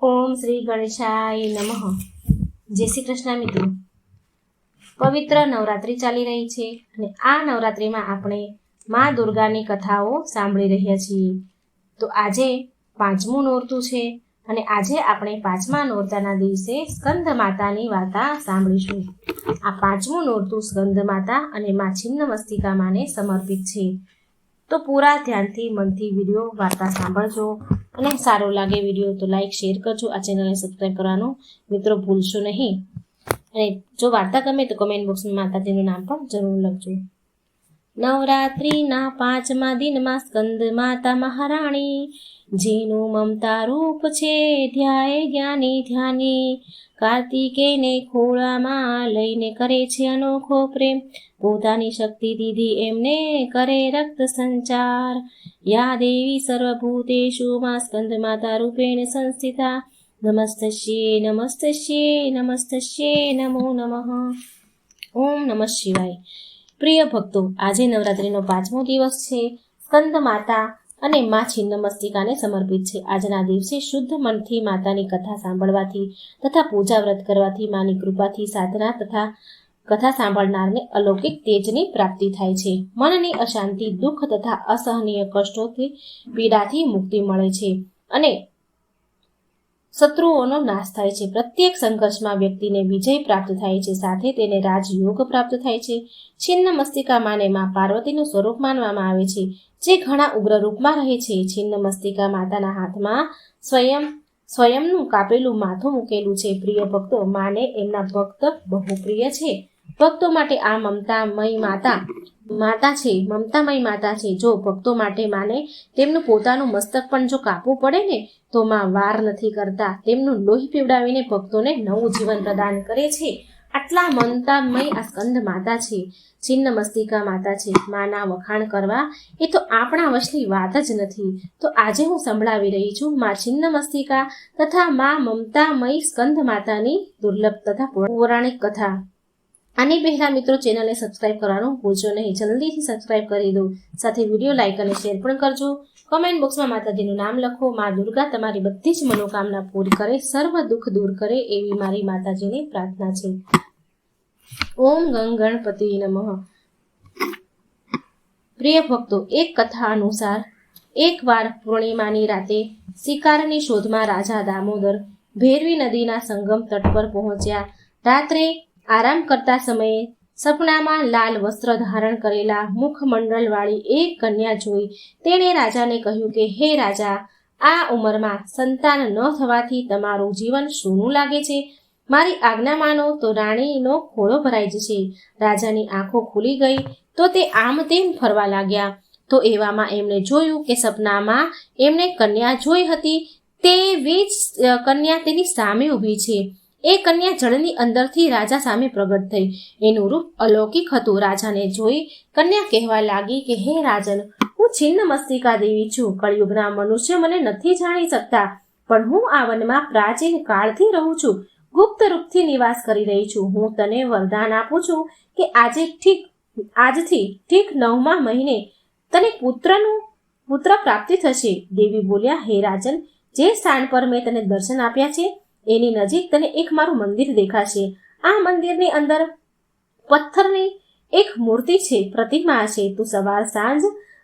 ઓમ શ્રી ગણેશાય નમઃ. જય શ્રી કૃષ્ણ મિત્રો. પવિત્ર નવરાત્રિ ચાલી રહી છે અને આ નવરાત્રિમાં આપણે મા દુર્ગાની કથાઓ સાંભળી રહ્યા છીએ. તો આજે પાંચમું નોરતું છે અને આજે આપણે પાંચમા નોરતાના દિવસે સ્કંદ માતાની વાર્તા સાંભળીશું. આ પાંચમું નોરતું સ્કંદ માતા અને મા છિન્નમસ્તિકા માને સમર્પિત છે. તો પૂરા ધ્યાનથી મનથી વિડીયો વાર્તા સાંભળજો અને સારો લાગે વિડીયો તો લાઈક શેર કરજો. આ ચેનલને સબસ્ક્રાઈબ કરવાનું મિત્રો ભૂલશો નહીં. અને જો વાર્તા ગમે તો કમેન્ટ બોક્સમાં માતાજીનું નામ પણ જરૂર લખજો. નવરાત્રિના પાંચમા દિનમાં સ્કંદ માતા મહારાણી, જેનું મમતા રૂપ છે ધ્યાય જ્ઞાની ધ્યાની. કાર્તિકેયને ખોળામાં લઈને કરે છે અનોખો પ્રેમ, પોતાની શક્તિ દીધી એમને કરે રક્ત સંચાર. યા દેવી સર્વભૂતેષુ માં સ્કંદ માતા રૂપેણ સંસ્થિતા, નમસ્તસ્યે નમસ્તસ્યે નમસ્તસ્યે નમો નમઃ. ઓમ નમઃ શિવાય. પ્રિય ભક્તો, આજે નવરાત્રિનો પાંચમો દિવસ છે. સ્કંદ માતા અને મા છિન્નમસ્તિકાને સમર્પિત છે. આજના દિવસે શુદ્ધ મનથી માતાની કથા સાંભળવાથી તથા પૂજા વ્રત કરવાથી માની કૃપાથી સાધના તથા કથા સાંભળનારને અલૌકિક તેજની પ્રાપ્તિ થાય છે. મનની અશાંતિ, દુઃખ તથા અસહનીય કષ્ટોથી પીડાથી મુક્તિ મળે છે અને શત્રુઓનો નાશ થાય છે. પ્રત્યેક સંઘર્ષમાં વ્યક્તિને વિજય પ્રાપ્ત થાય છે, સાથે તેને રાજયોગ પ્રાપ્ત થાય છે. છિન્નમસ્તિકા માને મા પાર્વતીનું સ્વરૂપ માનવામાં આવે છે, જે ઘણા ઉગ્ર રૂપમાં રહે છે. છિન્નમસ્તિકા માતાના હાથમાં સ્વયંનું કાપેલું માથું મૂકેલું છે. પ્રિય ભક્તો, માને એમના ભક્ત બહુ પ્રિય છે. ભક્તો માટે આ મમતામય માતા છે. જો ભક્તો માટે માને તેમનું પોતાનું મસ્તક પણ જો કાપવું પડે ને તો માં વાર નથી કરતા. તેમનું લોહી પીવડાવીને ભક્તોને નવું જીવન પ્રદાન કરે છે. આટલા મમતામય આ સ્કંદ માતા છે, છિન્નમસ્તિકા માતા છે. માના વખાણ કરવા એ તો આપણા વશની વાત જ નથી. તો આજે હું સંભળાવી રહી છું મા છિન્નમસ્તિકા તથા મા મમતામય સ્કંદ માતાની દુર્લભ તથા પૌરાણિક કથા. આની પહેલા મિત્રો ચેનલને સબસ્ક્રાઇબ કરવાનું ભૂલશો નહીં. જલ્દીથી સબસ્ક્રાઇબ કરી દો. સાથે વિડીયો લાઈક અને શેર પણ કરજો. કમેન્ટ બોક્સમાં માતાજીનું નામ લખો. મા દુર્ગા તમારી બધી જ મનોકામના પૂરી કરે, સર્વ દુઃખ દૂર કરે એવી મારી માતાજીની પ્રાર્થના છે. ઓમ ગણપતિ નમઃ. પ્રિય ભક્તો, એક કથા અનુસાર એકવાર પૂર્ણિમાની રાતે શિકારની શોધમાં રાજા દામોદર ભૈરવી નદીના સંગમ તટ પર પહોંચ્યા. રાત્રે આરામ કરતા સમયે સપનામાં લાલ વસ્ત્ર ધારણ કરેલા મુખમંડળવાળી એક કન્યા જોઈ તેણે રાજાને કહ્યું કે, હે રાજા, આ ઉંમરમાં સંતાન ન થવાથી તમારું જીવન સૂનું લાગે છે. મારી આજ્ઞા માનો તો રાણીનો ખોળો ભરાઈ જશે. રાજાની આંખો ખુલી ગઈ તો તે આમ તેમ ફરવા લાગ્યા. તો એવામાં એમણે જોયું કે સપનામાં એમણે કન્યા જોઈ હતી તેવી જ કન્યા તેની સામે ઊભી છે. એ કન્યા જળની અંદરથી રાજા સામે પ્રગટ થઈ. એનું રૂપ અલૌકિક હતું. રાજાને જોઈ કન્યા કહેવા લાગી કે, હે રાજન, હું છિન્નમસ્તિકા દેવી છું. કળિયુગના મનુષ્ય મને નથી જાણી શકતા, પણ હું આ વનમાં પ્રાચીન કાળથી રહું છું. ગુપ્ત રૂપથી નિવાસ કરી રહી છું. હું તને વરદાન આપું છું કે આજથી ઠીક 9મા મહિને તને પુત્ર પ્રાપ્તિ થશે. દેવી બોલ્યા, હે રાજન, જે સ્થાન પર મેં તને દર્શન આપ્યા છે એની નજીક તને એક મારું મંદિર દેખાશે. આ મંદિરની અંદર પથ્થરની એક મૂર્તિ છે, પ્રતિમા છે. તું સવાર સાંજ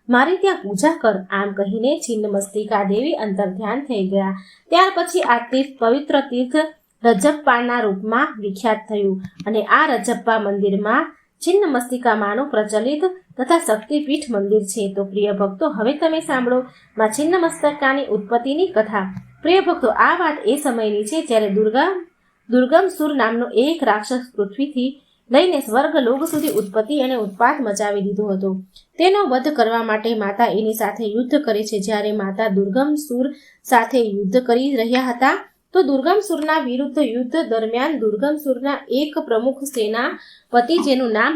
મારી ત્યાં પૂજા કર. આમ કહીને છિન્નમસ્તિકા દેવી અંતર ધ્યાન થઈ ગયા. ત્યાર પછી આ પવિત્ર તીર્થ રજપ્પાના રૂપમાં વિખ્યાત થયું અને આ રજપ્પા મંદિરમાં છિન્નમસ્તિકા માનું પ્રચલિત તથા શક્તિપીઠ મંદિર છે. તો પ્રિય ભક્તો, હવે તમે સાંભળો મા છિન્નમસ્તિકાની ઉત્પત્તિની કથા. પ્રિય ભક્તો, આ વાત એ સમયની છે જ્યારે દુર્ગમસુર નામનો એક રાક્ષસ પૃથ્વીથી લઈને સ્વર્ગલોક સુધી ઉત્પત્તિ અને ઉત્પાત મચાવી દીધો હતો. તેનો વધ કરવા માટે માતા એની સાથે યુદ્ધ કરે છે. જ્યારે માતા દુર્ગમસુર સાથે યુદ્ધ કરી રહ્યા હતા તો દુર્ગમસુરના વિરુદ્ધ યુદ્ધ દરમિયાન દુર્ગમસુરના એક પ્રમુખ સેનાપતિ, જેનું નામ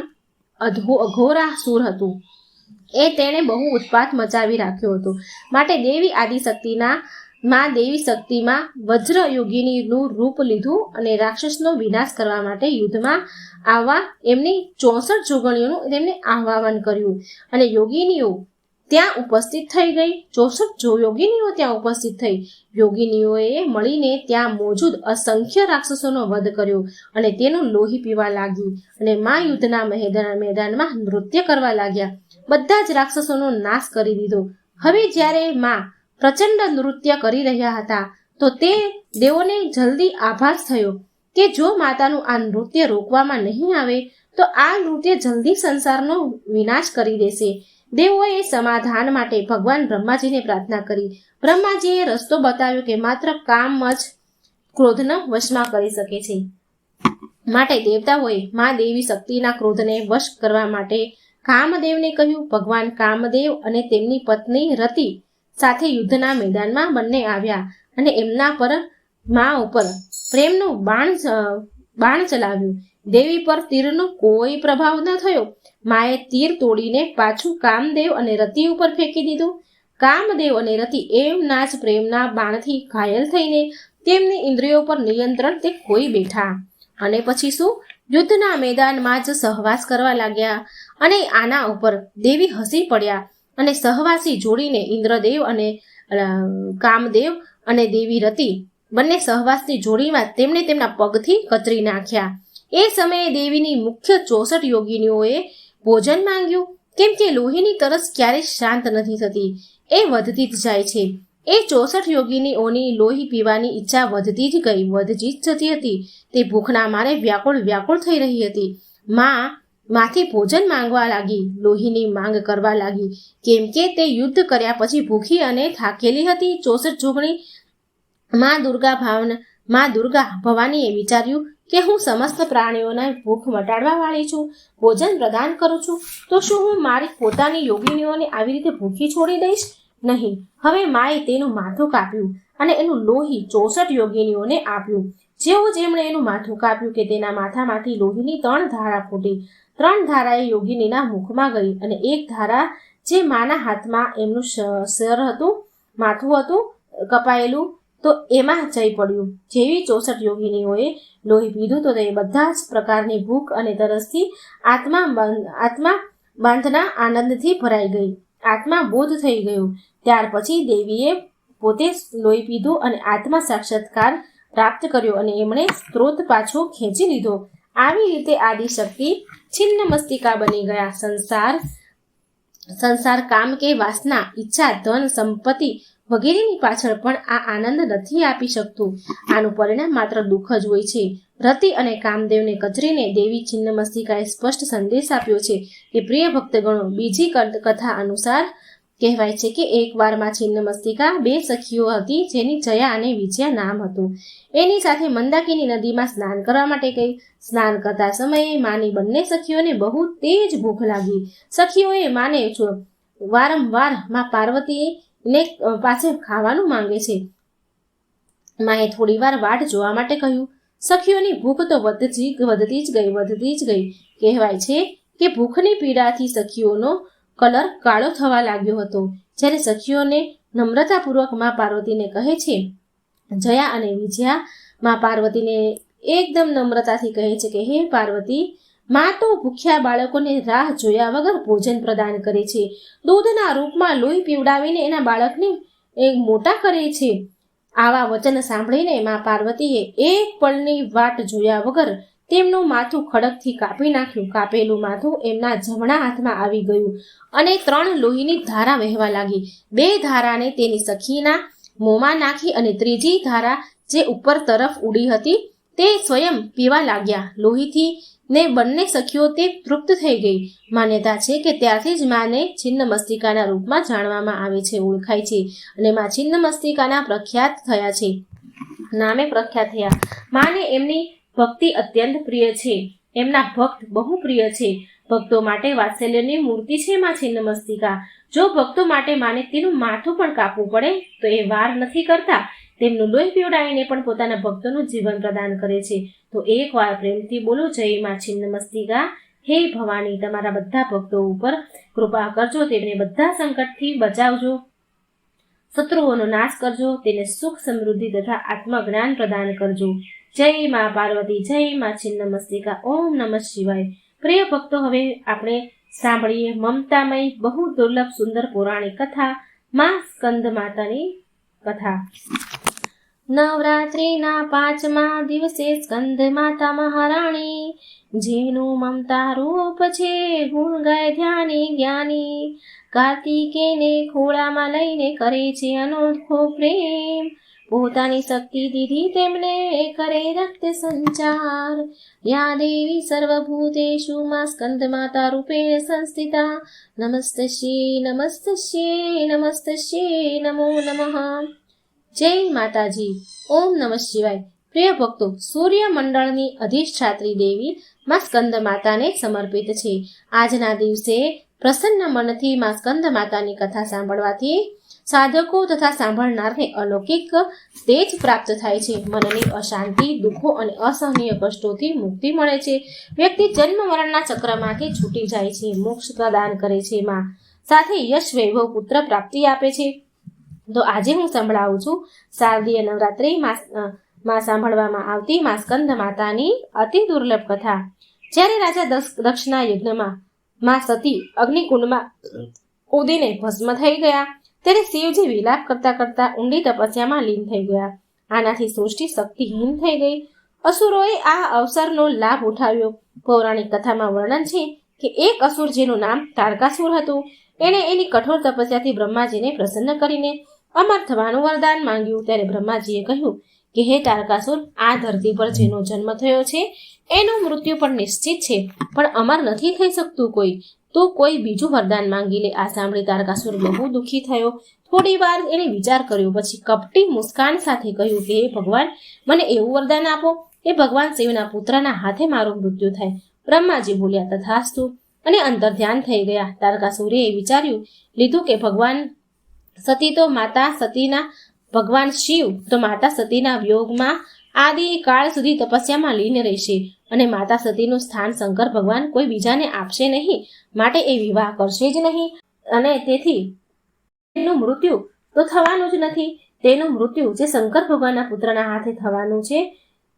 અઘોરાસુર હતું, તેણે બહુ ઉત્પાત મચાવી રાખ્યો હતો. માટે દેવી શક્તિમાં વજ્ર યોગિનીનું રૂપ લીધું અને રાક્ષસનો વિનાશ કરવા માટે યુદ્ધમાં આવવા એમની 64 જોગણીઓનું તેમને આહ્વાન કર્યું અને યોગિનીઓ ત્યાં ઉપસ્થિત થઈ ગઈ. 64 યોગિનીઓ ત્યાં ઉપસ્થિત થઈ. યોગિનીઓએ મળીને ત્યાં મોજૂદ અસંખ્ય રાક્ષસોનો વધ કર્યો અને તેનું લોહી પીવા લાગ્યું. અને મા યુદ્ધના મેદાનમાં નૃત્ય કરવા લાગ્યા. બધા જ રાક્ષસોનો નાશ કરી દીધો. હવે જ્યારે મા પ્રચંડ નૃત્ય કરી રહ્યા હતા તો તે દેવોને જલ્દી આભાસ થયો કે જો માતાનું આ નૃત્ય રોકવામાં નહીં આવે તો આ નૃત્ય જલ્દી સંસારનો વિનાશ કરી દેશે. દેવોએ સમાધાન માટે ભગવાન બ્રહ્માજીને પ્રાર્થના કરી. બ્રહ્માજીએ રસ્તો બતાવ્યો કે માત્ર કામ જ ક્રોધને વશમાં કરી શકે છે. માટે દેવતાઓએ મા દેવી શક્તિના ક્રોધને વશ કરવા માટે કામદેવને કહ્યું. ભગવાન કામદેવ અને તેમની પત્ની રતિ સાથે યુદ્ધના મેદાનમાં બંને આવ્યા અને એમના પર મા ઉપર પ્રેમનું બાણ ચલાવ્યું. દેવી પર તીરનો કોઈ પ્રભાવ ન થયો. માએ તીર તોડીને પાછું કામદેવ અને રતિ ઉપર ફેંકી દીધું. કામદેવ અને રતિ એમના જ પ્રેમના બાણથી ઘાયલ થઈને તેમની ઇન્દ્રિયો પર નિયંત્રણ તે ખોઈ બેઠા. અને પછી શું? યુદ્ધના મેદાનમાં જ સહવાસ કરવા લાગ્યા. અને આના ઉપર દેવી હસી પડ્યા અને સહવાસી જોડીને ઇન્દ્રદેવ અને કામદેવ અને દેવી રતિ બંને સહવાસની જોડીમાં તેમણે તેમના પગથી કતરી નાખ્યા. એ સમયે દેવીની મુખ્ય 64 યોગિનીઓએ ભોજન માંગ્યું, કેમ કે લોહીની તરસ ક્યારેય શાંત નથી થતી, એ વધતી જ જાય છે. એ 64 યોગિનીઓની લોહી પીવાની ઈચ્છા વધતી જ જતી હતી. તે ભૂખના મારે વ્યાકુળ થઈ રહી હતી. માથી ભોજન માંગવા લાગી, લોહીની માંગ કરવા લાગી, કેમ કે તે યુદ્ધ કર્યા પછી ભૂખી અને થાકેલી હતી. 64 જોગણી માં દુર્ગા ભવાનીએ વિચાર્યું કે હું સમસ્ત પ્રાણીઓના ભૂખ મટાડવા વાળી છું, ભોજન પ્રદાન કરું છું, તો શું હું મારી પોતાની યોગિનીઓને આવી રીતે ભૂખી છોડી દઈશ? નહીં. હવે માએ તેનું માથું કાપ્યું અને એનું લોહી 64 યોગિનીઓને આપ્યું. જેવું જેમણે એનું માથું કાપ્યું કે તેના માથામાંથી લોહીની 3 ધારા ફૂટી. 3 ધારાએ યોગિનીના મુખમાં ગઈ અને એક ધારા જે માના હાથમાં એમનું શર હતું, માથું હતું કપાયેલું, તો એમાં જઈ પડ્યું. જેવી 64 યોગિનીઓએ લોહી પીધું તો તે બધા જ પ્રકારની ભૂખ અને તરસથી આત્મા બાંધના આનંદથી ભરાઈ ગઈ. આત્મા બોધ થઈ ગયો. ત્યાર પછી દેવીએ પોતે લોહી પીધું અને આત્મા સાક્ષાત્કાર પ્રાપ્ત કર્યો અને એમણે સ્ત્રોત પાછો ખેંચી લીધો. આવી રીતે આદિશક્તિ છિન્ન મસ્તિકા બની ગયા. સંસાર કામ કે વાસના, ઈચ્છા, ધન, સંપત્તિ વગેરેની પાછળ પણ આ આનંદ નથી આપી શકતું. આનું પરિણામ માત્ર દુઃખ જ હોય છે. રતિ અને કામદેવને કચરીને દેવી છિન્નમસ્તિકાએ સ્પષ્ટ સંદેશ આપ્યો છે કે પ્રિય ભક્તગણો, બીજી કથા અનુસાર કહેવાય છે કે એક વારમાં છિન્નમસ્તિકા 2 સખીઓ હતી જેની જયા અને વિજયા નામ હતું. એની સાથે મંદાકિની નદીમાં સ્નાન કરવા માટે ગઈ. સ્નાન કરતા સમયે માની બંને સખીઓને બહુ તેજ ભૂખ લાગી. સખીઓએ માને વારંવાર માં પાર્વતીને પાસે ખાવાનું માંગે છે. માએ થોડી વાર વાટ જોવા માટે કહ્યું. સખીઓની ભૂખ તો વધતી જ ગઈ. કહેવાય છે કે ભૂખની પીડાથી સખીઓનો કલર કાળો થવા લાગ્યો હતો. જ્યારે સખીઓને નમ્રતાપૂર્વક માં પાર્વતીને કહે છે, જયા અને વિજયા માં પાર્વતીને એકદમ નમ્રતાથી કહે છે કે હે પાર્વતી, માં તો ભૂખ્યા બાળકોને રાહ જોયા વગર ભોજન પ્રદાન કરે છે. દૂધના રૂપમાં લોહી પીવડાવીને એના બાળકને મોટા કરે છે. આવા વચન સાંભળીને માં પાર્વતીએ એક પળની વાટ જોયા વગર તેમનું માથું ખડકથી કાપી નાખ્યું. કાપેલું માથું એમના જમણા હાથમાં આવી ગયું અને 3 લોહીની ધારા વહેવા લાગી. 2 ધારાને તેની સખીના મોંમાં નાખી અને ત્રીજી ધારા જે ઉપર તરફ ઉડી હતી તે સ્વયં પીવા લાગ્યા. લોહીથી ને બંને સખીઓ તે તૃપ્ત થઈ ગઈ. માન્યતા છે કે ત્યારથી જ માને છિન્નમસ્તિકાના રૂપમાં જાણવામાં આવે છે, ઓળખાય છે અને માં છિન્નમસ્તિકાના પ્રખ્યાત થયા. માને એમની ભક્તિ અત્યંત પ્રિય છે. એમના ભક્ત બહુ પ્રિય છે. ભક્તો માટે વાત્સલ્યની મૂર્તિ છે માં છિન્નમસ્તિકા. જો ભક્તો માટે માને તેનું માથું પણ કાપવું પડે તો એ વાર નથી કરતા. તેમનું લોહી પીવડાવીને પણ પોતાના ભક્તોનું જીવન પ્રદાન કરે છે. તો એકવાર પ્રેમથી બોલો, જય માં છિન્નમસ્તિકા. હે ભવાની, તમારા બધા ભક્તો ઉપર કૃપા કરજો, તેમને બધા સંકટથી બચાવજો, શત્રુઓનો નાશ કરજો, તેને સુખ, સમૃદ્ધિ તથા આત્મજ્ઞાન પ્રદાન કરજો. જય માં પાર્વતી, જય માં છિન્નમસ્તિકા. ઓમ નમઃ શિવાય. પ્રિય ભક્તો, હવે આપણે સાંભળીએ મમતામય બહુ દુર્લભ સુંદર પૌરાણિક કથા માં સ્કંદ માતાની કથા. નવરાત્રિના 5મા દિવસે સ્કંદ માતા મહારાણી, જેનું મમતા રૂપ છે ગુણ ગાય ધ્યાની જ્ઞાની. કાર્તિકેયને ખોળામાં લઈને કરે છે અનોખો પ્રેમ, પોતાની શક્તિ દીધી તેમને કરે રક્ત સંચાર. યા દેવી સર્વભૂતેષુ માં સ્કંદ માતા રૂપેણ સંસ્થિતા, નમસ્તસ્યે નમસ્તસ્યે નમસ્તસ્યે નમો નમઃ. જય માતાજી. ઓમ નમઃ શિવાય. પ્રિય ભક્તો, સૂર્યમંડળની અધિષ્ઠાત્રી દેવી માં સ્કંદ માતાને સમર્પિત છે. આજના દિવસે પ્રસન્ન મનથી માં સ્કંદ માતાની કથા સાંભળવાથી સાધકો તથા સાંભળનારને અલૌકિક તેજ પ્રાપ્ત થાય છે. મનની અશાંતિ, દુઃખો અને અસહનીય કષ્ટોથી મુક્તિ મળે છે. વ્યક્તિ જન્મ મરણના ચક્રમાંથી છૂટી જાય છે. મોક્ષ પ્રદાન કરે છે માં, સાથે યશ વૈભવ પુત્ર પ્રાપ્તિ આપે છે. તો આજે હું સંભળાવું છું શારદીય નવરાત્રિ માં સાંભળવામાં આવતી માં સ્કંદ માતાની અતિ દુર્લભ કથા. જ્યારે રાજા દક્ષના યજ્ઞમાં માં સતી અગ્નિકુંડમાં ઉડીને ભસ્મ થઈ ગયા, ત્યારે શિવજી વિલાપ કરતા કરતા ઊંડી તપસ્યામાં લીન થઈ ગયા. આનાથી સૃષ્ટિ શક્તિહીન થઈ ગઈ. અસુરોએ આ અવસરનો લાભ ઉઠાવ્યો. પૌરાણિક કથામાં વર્ણન છે કે એક અસુર જેનું નામ તારકાસુર હતું, એણે એની કઠોર તપસ્યાથી બ્રહ્માજીને પ્રસન્ન કરીને અમર થવાનું વરદાન માંગ્યું. ત્યારે બ્રહ્માજીએ કહ્યું કે હે તારકાસુર, આ ધરતી પર જેનો જન્મ થયો છે એનું મૃત્યુ પણ નિશ્ચિત છે, પણ અમર નથી થઈ શકતું કોઈ, તો કોઈ બીજું વરદાન માંગી લે. આ સાંભળી તારકાસુર બહુ દુઃખી થયો. થોડી વાર એને વિચાર કર્યો, પછી કપટી મુસ્કાન સાથે કહ્યું કે હે ભગવાન, મને એવું વરદાન આપો કે ભગવાન શિવના પુત્રના હાથે મારું મૃત્યુ થાય. બ્રહ્માજી બોલ્યા તથાસ્તુ, અને અંતર ધ્યાન થઈ ગયા. તારકાસુરે વિચાર્યું લીધું કે ભગવાન શિવ તો માતા સતીના વિયોગમાં આદિ કાળ સુધી તપસ્યામાં લીન રહેશે, અને માતા સતીનું સ્થાન શંકર ભગવાન કોઈ બીજાને આપશે નહીં, માટે એ વિવાહ કરશે જ નહીં, અને તેથી તેનું મૃત્યુ તો થવાનું જ નથી. તેનું મૃત્યુ જે શંકર ભગવાનના પુત્રના હાથે થવાનું છે,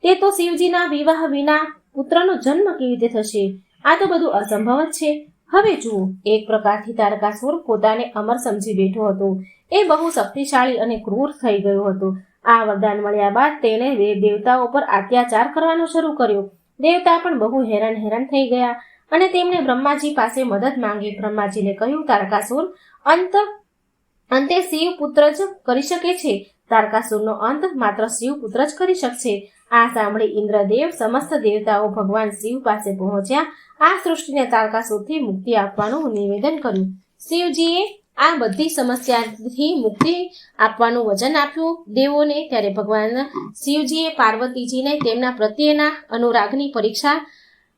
તે તો શિવજીના વિવાહ વિના પુત્રનો જન્મ કેવી રીતે થશે? આ તો બધું અસંભવ જ છે. હવે જુઓ, એક પ્રકારથી તારકાસુર પોતાને અમર સમજી બેઠો હતો. એ બહુ શક્તિશાળી અને ક્રૂર થઈ ગયો હતો. આ વરદાન મળ્યા બાદ તેણે દેવતાઓ પર અત્યાચાર કરવાનો શરૂ કર્યો. દેવતા પણ બહુ હેરાન થઈ ગયા અને તેમણે બ્રહ્માજી પાસે મદદ માંગી. બ્રહ્માજીને કહ્યું, તારકાસુર અંતે શિવ પુત્ર જ કરી શકે છે. તારકાસુરનો અંત માત્ર શિવ પુત્ર જ કરી શકશે. આ સાંભળી ઇન્દ્રદેવ સમસ્ત દેવતાઓ ભગવાન શિવ પાસે પહોંચ્યા. આ સૃષ્ટિને તારકાસુરથી મુક્તિ આપવાનું નિવેદન કર્યું. શિવજીએ આ બધી સમસ્યાથી મુક્તિ આપવાનું વચન આપ્યું દેવોને. ત્યારે ભગવાન શિવજીએ પાર્વતીજીને તેમના પ્રત્યેના અનુરાગની પરીક્ષા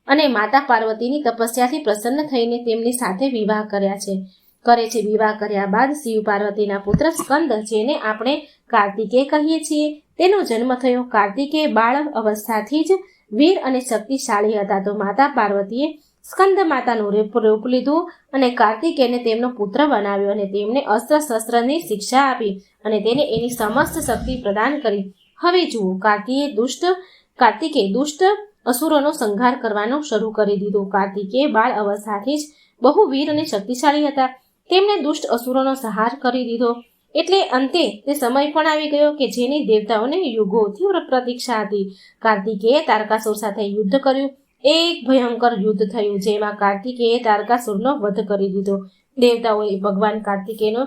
અને માતા પાર્વતીની તપસ્યાથી પ્રસન્ન થઈને તેમની સાથે વિવાહ કરે છે. વિવાહ કર્યા બાદ શિવ પાર્વતીના પુત્ર સ્કંદ, જેને આપણે કાર્તિકેય કહીએ છીએ, તેનો જન્મ થયો. કાર્તિકેય બાળ અવસ્થાથી જ વીર અને શક્તિશાળી હતા. તો માતા પાર્વતીએ સ્કંદ માતાનું રૂપ લીધું અને કાર્તિકેયને તેમનો પુત્ર બનાવ્યો, અને તેમને અસ્ત્ર શસ્ત્રની શિક્ષા આપી અને તેને એની સમસ્ત શક્તિ પ્રદાન કરી. હવે જુઓ, કાર્તિકેય દુષ્ટ અસુરોનો સંહાર કરવાનો શરૂ કરી દીધો. કાર્તિકેય બાળ અવસ્થાથી જ બહુ વીર અને શક્તિશાળી હતા. તેમણે દુષ્ટ અસુરોનો સંહાર કરી દીધો. એટલે અંતે તે સમય પણ આવી ગયો કે જેની દેવતાઓને યુગોથી પ્રતીક્ષા હતી. કાર્તિકેયે તારકાસુર સાથે યુદ્ધ કર્યું. એક ભયંકર યુદ્ધ થયું, જેમાં કાર્તિકેયે તારકાસુરનો વધ કરી દીધો. દેવતાઓએ ભગવાન કાર્તિકેયનો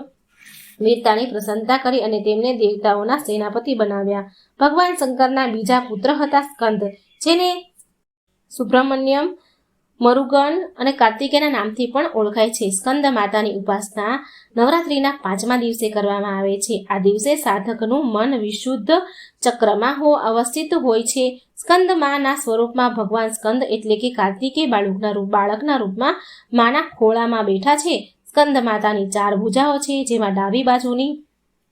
વીરતાની પ્રશંસા કરી અને તેમને દેવતાઓના સેનાપતિ બનાવ્યા. ભગવાન શંકરના બીજા પુત્ર હતા સ્કંદ, જેને સુબ્રમણ્યમ, મરુગન અને કાર્તિકેયના નામથી પણ ઓળખાય છે. સ્કંદ માતાની ઉપાસના નવરાત્રિના 5મા દિવસે કરવામાં આવે છે. આ દિવસે સાધકનું મન વિશુદ્ધ ચક્રમાં અવસ્થિત હોય છે. સ્કંદ માના સ્વરૂપમાં ભગવાન સ્કંદ એટલે કે કાર્તિકેય બાળકના રૂપમાં માના ખોળામાં બેઠા છે. સ્કંદ માતાની 4 ભુજાઓ છે, જેમાં ડાબી બાજુની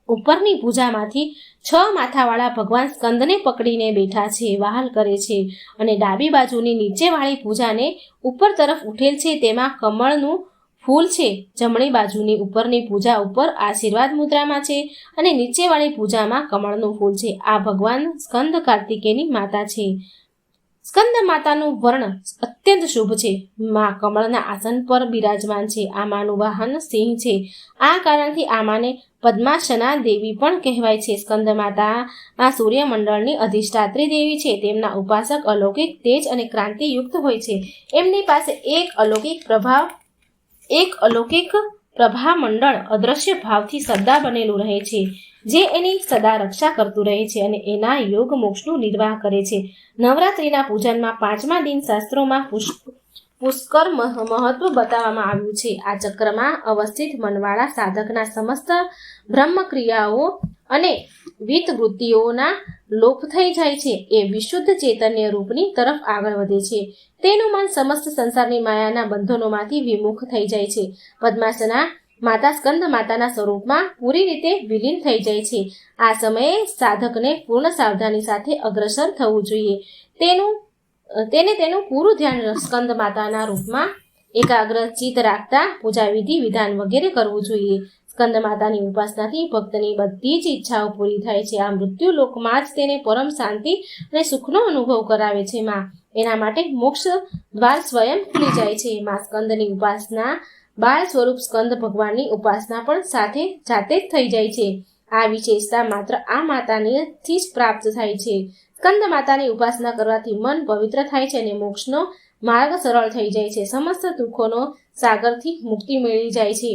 ઉપરની ભુજામાંથી 6 માથાવાળા ભગવાન સ્કંદને પકડીને બેઠા છે, વહાલ કરે છે, અને ડાબી બાજુની નીચેવાળી ભુજાને ઉપર તરફ ઉઠેલ છે, તેમાં કમળનું ફૂલ છે. જમણી બાજુની ઉપરની ભુજા ઉપર આશીર્વાદ મુદ્રામાં છે અને નીચેવાળી ભુજામાં કમળનું ફૂલ છે. આ ભગવાન સ્કંદ કાર્તિકેયની માતા છે. સ્કંદ માતાનું વર્ણ અત્યંત શુભ છે. માં કમળના આસન પર બિરાજમાન છે. આ માનું વાહન સિંહ છે. આ કારણથી આ માને પદ્માસના દેવી પણ કહેવાય છે. સ્કંદ માતા આ સૂર્યમંડળની અધિષ્ઠાત્રી દેવી છે. તેમના ઉપાસક અલૌકિક તેજ અને ક્રાંતિયુક્ત હોય છે. એમની પાસે એક અલૌકિક પ્રભા મંડળ અદ્રશ્ય ભાવથી સદા બનેલું રહે છે, જે એની સદા રક્ષા કરતું રહે છે અને એના યોગ મોક્ષનું નિર્વાહ કરે છે. નવરાત્રિના પૂજનમાં 5મા દિન શાસ્ત્રોમાં પુષ્કર મહત્વ બતાવવામાં આવ્યું છે. આ ચક્રમાં અવસ્થિત મનવાળા સાધકના સમસ્ત બ્રહ્મક્રિયાઓ અને વિતવૃત્તિઓના લોપ થઈ જાય છે. એ વિશુદ્ધ ચૈતન્ય રૂપની તરફ આગળ વધે છે. તેનું મન સમસ્ત સંસારની માયાના બંધનોમાંથી વિમુખ થઈ જાય છે. પદ્માસના માતા સ્કંદ માતાના સ્વરૂપમાં પૂરી રીતે વિલીન થઈ જાય છે. આ સમયે સાધકને પૂર્ણ સાવધાની સાથે અગ્રસર થવું જોઈએ. તેનું પૂરું ધ્યાન સ્કંદ માતાના રૂપમાં એકાગ્ર ચિત્ત રાખતા પૂજા વિધિ વિધાન વગેરે કરવું જોઈએ. સ્કંદ માતાની ઉપાસનાથી ભક્તની બધી જ ઈચ્છાઓ પૂરી થાય છે. આ મૃત્યુ લોકમાં જ તેને પરમ શાંતિ અને સુખનો અનુભવ કરાવે છે. માં એના માટે મોક્ષ દ્વાર સ્વયં ખુલી જાય છે. માં સ્કંદની ઉપાસના બાળ સ્વરૂપ સ્કંદ ભગવાનની ઉપાસના પણ સાથે જાતે જ થઈ જાય છે. આ વિશેષતા માત્ર આ માતાની જ પ્રાપ્ત થાય છે. સ્કંદ માતાની ઉપાસના કરવાથી મન પવિત્ર થાય છે અને મોક્ષનો માર્ગ સરળ થઈ જાય છે. સમસ્ત દુઃખોનો સાગરથી મુક્તિ મેળવી જાય છે.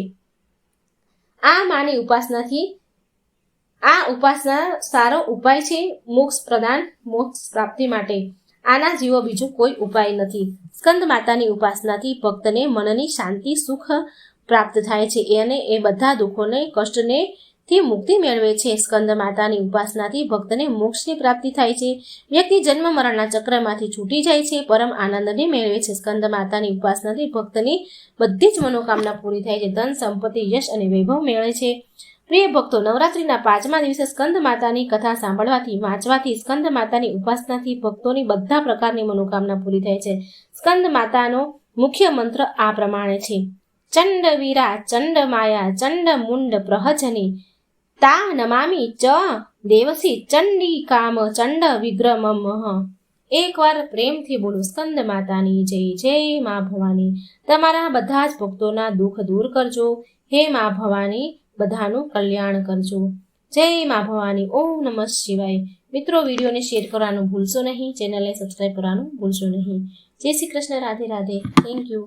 આ માની ઉપાસના સારો ઉપાય છે મોક્ષ પ્રાપ્તિ માટે. આના જેવો બીજો કોઈ ઉપાય નથી. સ્કંદ માતાની ઉપાસનાથી ભક્તને મનની શાંતિ સુખ પ્રાપ્ત થાય છે અને એ બધા દુઃખોને કષ્ટને થી મુક્તિ મેળવે છે. સ્કંદ માતાની ઉપાસનાથી ભક્તને મોક્ષની પ્રાપ્તિ થાય છે. વ્યક્તિ જન્મ મરણના ચક્રમાંથી છૂટી જાય છે, પરમ આનંદને મેળવે છે. સ્કંદ માતાની ઉપાસનાથી ભક્તની બધી જ મનોકામના પૂરી થાય છે. ધન સંપત્તિ યશ અને વૈભવ મેળવે છે. પ્રિય ભક્તો, નવરાત્રિના 5મા દિવસે સ્કંદ માતાની કથા સાંભળવાથી વાંચવાથી સ્કંદ માતાની ઉપાસનાથી ભક્તોની બધા પ્રકારની મનોકામના પૂરી થાય છે. સ્કંદ માતાનો મુખ્ય મંત્ર આ પ્રમાણે છે: ચંડ વીરા ચંડ માયા ચંડ મુંડ પ્રહજની તા નમામી ચ દેવસી ચંડી કામ ચંડ વિગ્રમમઃ. એકવાર પ્રેમથી બોલો સ્કંદ માતાની જય. જય મા ભવાની. તમારા બધા જ ભક્તોના દુઃખ દૂર કરજો. હે મા ભવાની, બધાનું કલ્યાણ કરજો. જય મા ભવાની. ઓમ નમઃ શિવાય. મિત્રો, વિડીયોને શેર કરવાનું ભૂલશો નહીં. ચેનલને સબસ્ક્રાઈબ કરવાનું ભૂલશો નહીં. જય શ્રી કૃષ્ણ. રાધે રાધે. Thank you.